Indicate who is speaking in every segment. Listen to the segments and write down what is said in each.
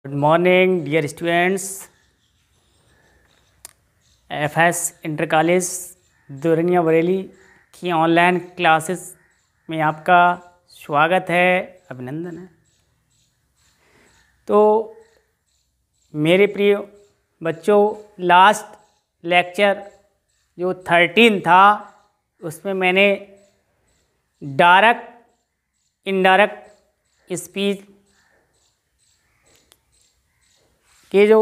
Speaker 1: Good morning dear students. FS inter college Durania Bareilly की online classes में आपका स्वागत है, अभिनंदन है। तो मेरे प्रिय बच्चों, लास्ट लेक्चर जो 13 था उसमें मैंने डायरेक्ट इनडायरेक्ट स्पीच के जो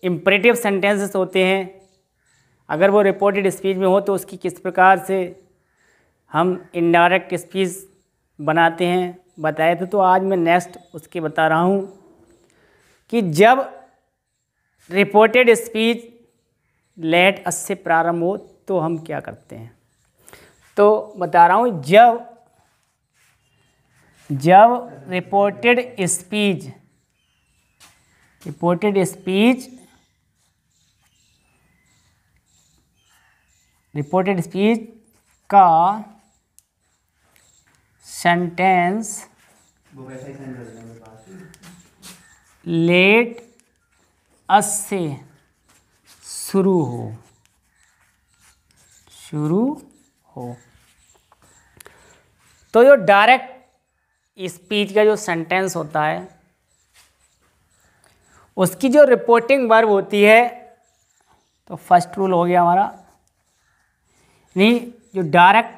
Speaker 1: इम्परेटिव सेंटेंसेस होते हैं, अगर वो रिपोर्टेड स्पीच में हो तो उसकी किस प्रकार से हम इनडायरेक्ट स्पीच बनाते हैं बताए थे। तो आज मैं नेक्स्ट उसके बता रहा हूँ कि जब रिपोर्टेड स्पीच लेट अस से प्रारंभ हो तो हम क्या करते हैं। तो बता रहा हूँ, जब रिपोर्टेड स्पीच का सेंटेंस लेट अस से शुरू हो तो जो डायरेक्ट स्पीच का जो सेंटेंस होता है उसकी जो रिपोर्टिंग वर्ब होती है, तो फर्स्ट रूल हो गया हमारा, नहीं, जो डायरेक्ट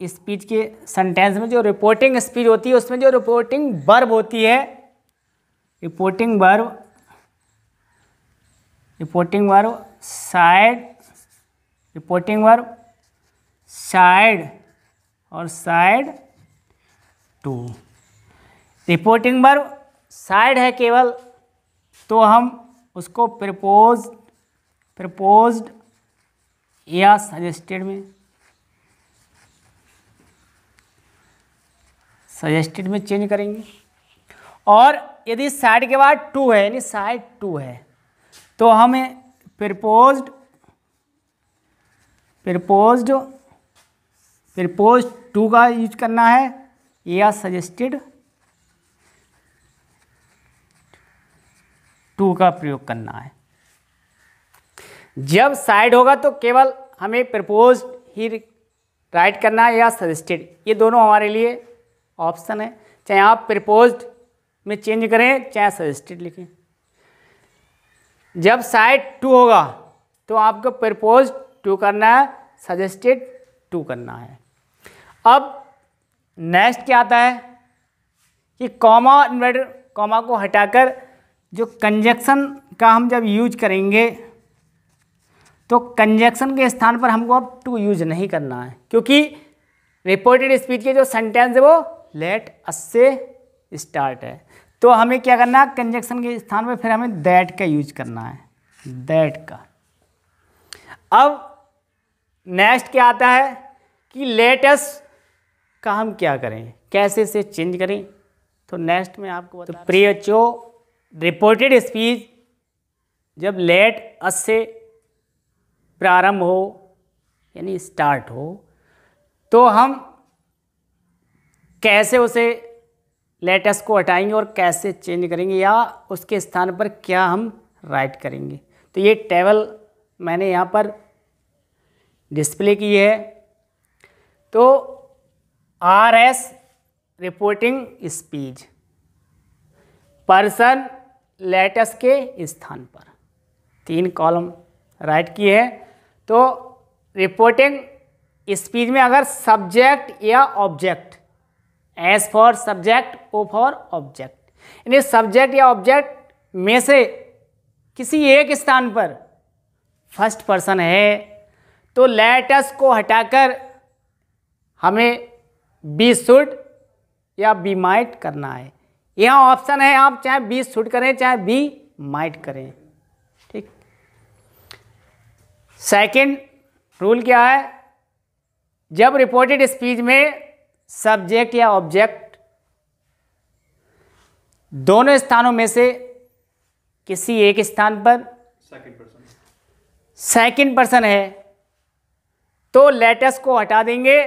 Speaker 1: स्पीच के सेंटेंस में जो रिपोर्टिंग स्पीच होती है उसमें जो रिपोर्टिंग वर्ब होती है, रिपोर्टिंग वर्ब साइड और said to. Reporting verb said है केवल, तो हम उसको प्रपोज्ड या सजेस्टेड में चेंज करेंगे। और यदि साइड के बाद टू है, यानी साइड टू है, तो हमें प्रपोज्ड टू का यूज करना है या सजेस्टेड टू का प्रयोग करना है। जब साइड होगा तो केवल हमें प्रपोज्ड ही राइट करना है या सजेस्टेड, ये दोनों हमारे लिए ऑप्शन है, चाहे आप प्रपोज्ड में चेंज करें चाहे सजेस्टेड लिखें। जब साइड टू होगा तो आपको प्रपोज्ड टू करना है, सजेस्टेड टू करना है। अब नेक्स्ट क्या आता है कि कॉमा, इन्वर्टेड कॉमा को हटाकर जो कंजक्शन का हम जब यूज करेंगे तो कंजक्शन के स्थान पर हमको अब टू यूज नहीं करना है, क्योंकि रिपोर्टेड स्पीच के जो सेंटेंस है वो लेट अस से स्टार्ट है। तो हमें क्या करना है, कंजक्शन के स्थान पर फिर हमें दैट का यूज करना है, दैट का। अब नेक्स्ट क्या आता है कि लेट अस का हम क्या करें, कैसे से चेंज करें, तो नेक्स्ट में आपको बता। तो प्रिय बच्चों, रिपोर्टेड स्पीच जब लेट अस से प्रारंभ हो यानी स्टार्ट हो, तो हम कैसे उसे लेटस को हटाएंगे और कैसे चेंज करेंगे या उसके स्थान पर क्या हम राइट करेंगे। तो ये टेबल मैंने यहाँ पर डिस्प्ले की है। तो RS reporting speech, person let's के स्थान पर 3 कॉलम राइट किए हैं। तो रिपोर्टिंग स्पीच में अगर सब्जेक्ट या object, S for subject, O for object, यानी सब्जेक्ट या ऑब्जेक्ट में से किसी एक स्थान पर फर्स्ट पर्सन है, तो लेटस को हटाकर हमें बी शुड या बी माइट करना है। यहाँ ऑप्शन है, आप चाहे बी शुड करें चाहे बी माइट करें, ठीक। सेकंड रूल क्या है, जब रिपोर्टेड स्पीच में सब्जेक्ट या ऑब्जेक्ट दोनों स्थानों में से किसी एक स्थान पर सेकंड पर्सन है, तो लेटस को हटा देंगे,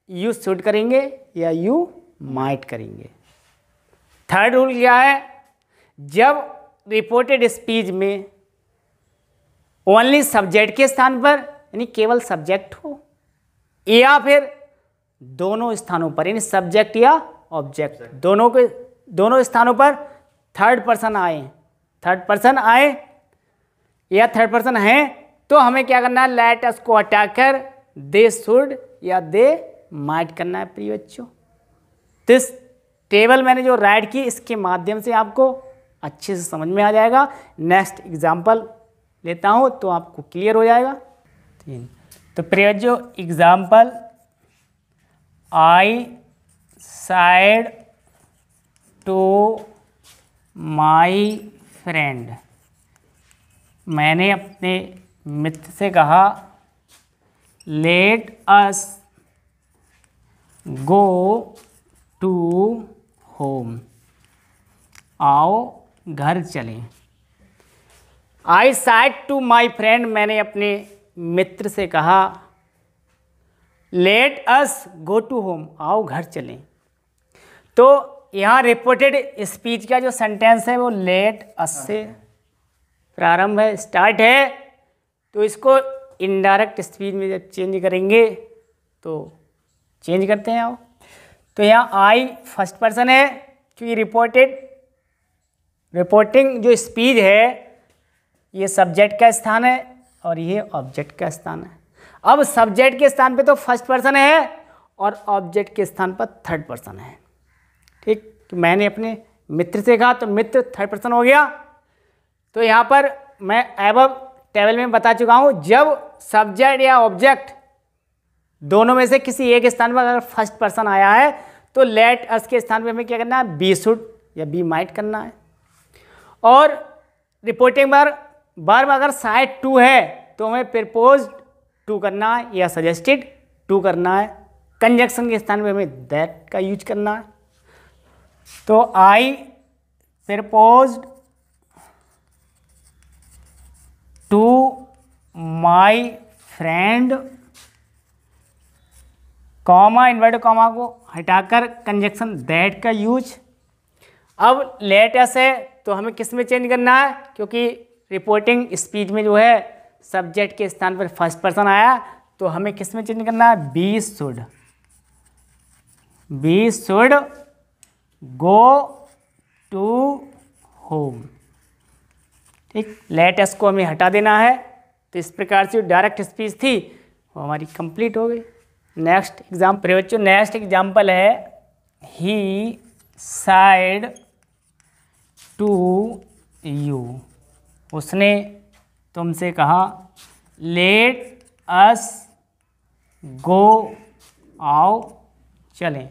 Speaker 1: यू शुड करेंगे या यू माइट करेंगे। थर्ड रूल क्या है, जब रिपोर्टेड स्पीच में ओनली सब्जेक्ट के स्थान पर यानी केवल सब्जेक्ट हो, या फिर दोनों स्थानों पर यानी सब्जेक्ट या ऑब्जेक्ट दोनों स्थानों पर थर्ड पर्सन आए या थर्ड पर्सन है, तो हमें क्या करना है, लेट अस को हटाकर दे शुड या दे माइट करना है प्रिय बच्चों। तो इस टेबल मैंने जो राइट की, इसके माध्यम से आपको अच्छे से समझ में आ जाएगा। नेक्स्ट एग्जाम्पल लेता हूँ तो आपको क्लियर हो जाएगा। तो प्रिय बच्चों, example, I said to my friend, मैंने अपने मित्र से कहा let us go to home, आओ घर चलें। I said to my friend, मैंने अपने मित्र से कहा let us go to home, आओ घर चलें। तो यहाँ रिपोर्टेड स्पीच का जो सेंटेंस है वो लेट अस से प्रारंभ है, स्टार्ट है। तो इसको इनडायरेक्ट स्पीच में जब चेंज करेंगे तो चेंज करते हैं आओ। तो यहाँ आई फर्स्ट पर्सन है, क्योंकि रिपोर्टिंग जो स्पीच है ये सब्जेक्ट का स्थान है और ये ऑब्जेक्ट का स्थान है। अब सब्जेक्ट के स्थान पे तो फर्स्ट पर्सन है और ऑब्जेक्ट के स्थान पर थर्ड पर्सन है। ठीक, तो मैंने अपने मित्र से कहा तो मित्र थर्ड पर्सन हो गया। तो यहाँ पर मैं एबव टेबल में बता चुका हूँ, जब सब्जेक्ट या ऑब्जेक्ट दोनों में से किसी एक स्थान पर अगर फर्स्ट पर्सन आया है तो लेट अस के स्थान पे हमें क्या करना है, बी शुड या बी माइट करना है। और रिपोर्टिंग वर्ब अगर साइड टू है तो हमें प्रपोज्ड टू करना है या सजेस्टेड टू करना है। कंजक्शन के स्थान पे हमें दैट का यूज करना है। तो I proposed to my friend, comma inverted comma को हटाकर कंजक्शन दैट का यूज। अब लेट अस है तो हमें किस में चेंज करना है, क्योंकि रिपोर्टिंग स्पीच में जो है सब्जेक्ट के स्थान पर फर्स्ट पर्सन आया, तो हमें किस में चेंज करना है, we should go to home. ठीक, लेट अस को हमें हटा देना है। तो इस प्रकार से जो डायरेक्ट स्पीच थी वो हमारी कंप्लीट हो गई। नेक्स्ट एग्जाम्पल बच्चों, नेक्स्ट एग्जाम्पल है ही साइड टू यू, उसने तुमसे कहा लेट अस गो, आओ चलें।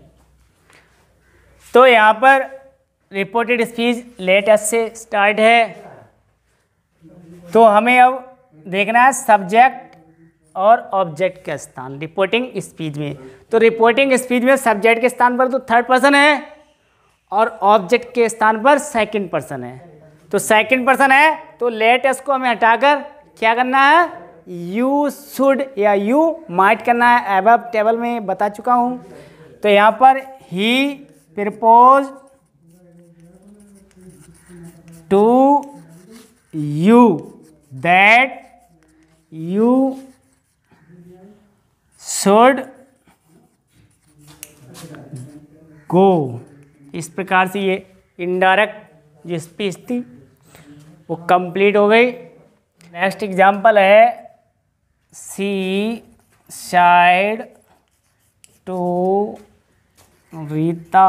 Speaker 1: तो यहाँ पर रिपोर्टेड स्पीच लेट अस से स्टार्ट है, तो हमें अब देखना है सब्जेक्ट और ऑब्जेक्ट का स्थान रिपोर्टिंग स्पीच में। तो रिपोर्टिंग स्पीच में सब्जेक्ट के स्थान पर तो थर्ड पर्सन है और ऑब्जेक्ट के स्थान पर सेकंड पर्सन है। तो सेकंड पर्सन है तो लेट अस को हमें हटाकर क्या करना है, यू शुड या यू माइट करना है। एबव टेबल में बता चुका हूँ। तो यहाँ पर ही propose to you that you should go. इस प्रकार से ये इनडायरेक्ट जो स्पीच थी वो कंप्लीट हो गई। नेक्स्ट एग्जाम्पल है she said to Rita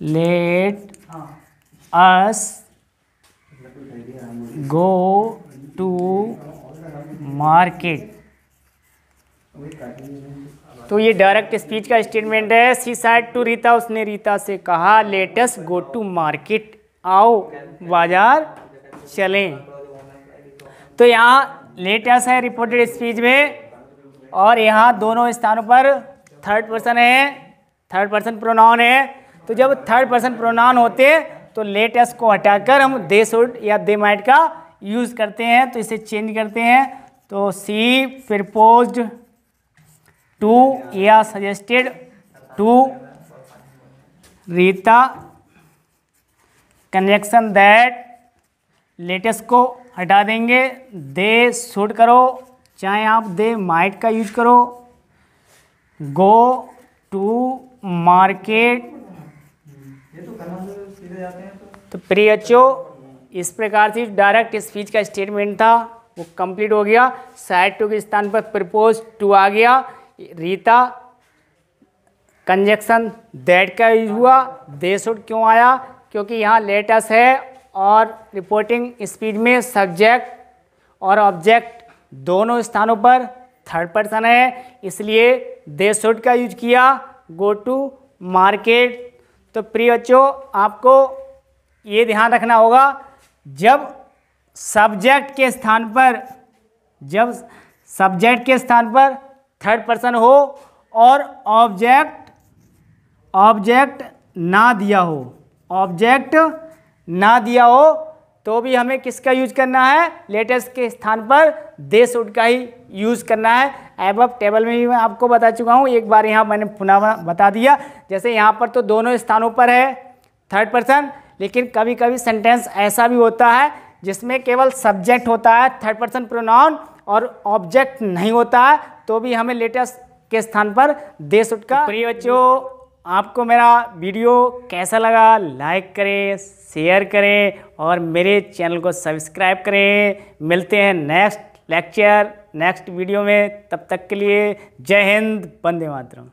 Speaker 1: let us go to market. तो ये डायरेक्ट स्पीच का स्टेटमेंट है। सी साइड टू रीता, उसने रीता से कहा let us go to market, आओ बाजार चलें। तो यहाँ लेट अस है रिपोर्टेड स्पीच में और यहाँ दोनों स्थानों पर थर्ड पर्सन है, थर्ड पर्सन प्रोनाउन है। तो जब थर्ड पर्सन प्रोनाउन होते हैं तो लेट अस को हटाकर हम दे शुड या दे माइट का यूज़ करते हैं। तो इसे चेंज करते हैं। तो सी प्रपोज्ड टू या suggested to Rita conjunction that let us को हटा देंगे, दे शुड करो, चाहे आप दे माइट का यूज करो, गो टू मार्केट। तो प्रिय बच्चों, इस प्रकार से डायरेक्ट स्पीच का स्टेटमेंट था वो कंप्लीट हो गया। साइड टू के स्थान पर प्रपोज टू आ गया। रीता, कंजक्शन दैट का यूज हुआ। दे शुड क्यों आया? क्योंकि यहाँ लेटेस्ट है और रिपोर्टिंग स्पीच में सब्जेक्ट और ऑब्जेक्ट दोनों स्थानों पर थर्ड पर्सन है, इसलिए दे शुड का यूज किया। Go to market. तो प्रिय बच्चों, आपको ये ध्यान रखना होगा, जब सब्जेक्ट के स्थान पर थर्ड पर्सन हो और ऑब्जेक्ट ना दिया हो तो भी हमें किसका यूज करना है? लेटेस्ट के स्थान पर दे शुड का ही यूज करना है। एबव टेबल में भी मैं आपको बता चुका हूँ, एक बार यहाँ मैंने पुनः बता दिया। जैसे यहाँ पर तो दोनों स्थानों पर है थर्ड पर्सन, लेकिन कभी कभी सेंटेंस ऐसा भी होता है जिसमें केवल सब्जेक्ट होता है, थर्ड पर्सन प्रोनाउन, और ऑब्जेक्ट नहीं होता है, तो भी हमें लेटेस्ट के स्थान पर दे शुड का। प्रिय बच्चों, आपको मेरा वीडियो कैसा लगा? लाइक करें, शेयर करें और मेरे चैनल को सब्सक्राइब करें। मिलते हैं नेक्स्ट लेक्चर, नेक्स्ट वीडियो में। तब तक के लिए जय हिंद, वंदे मातरम।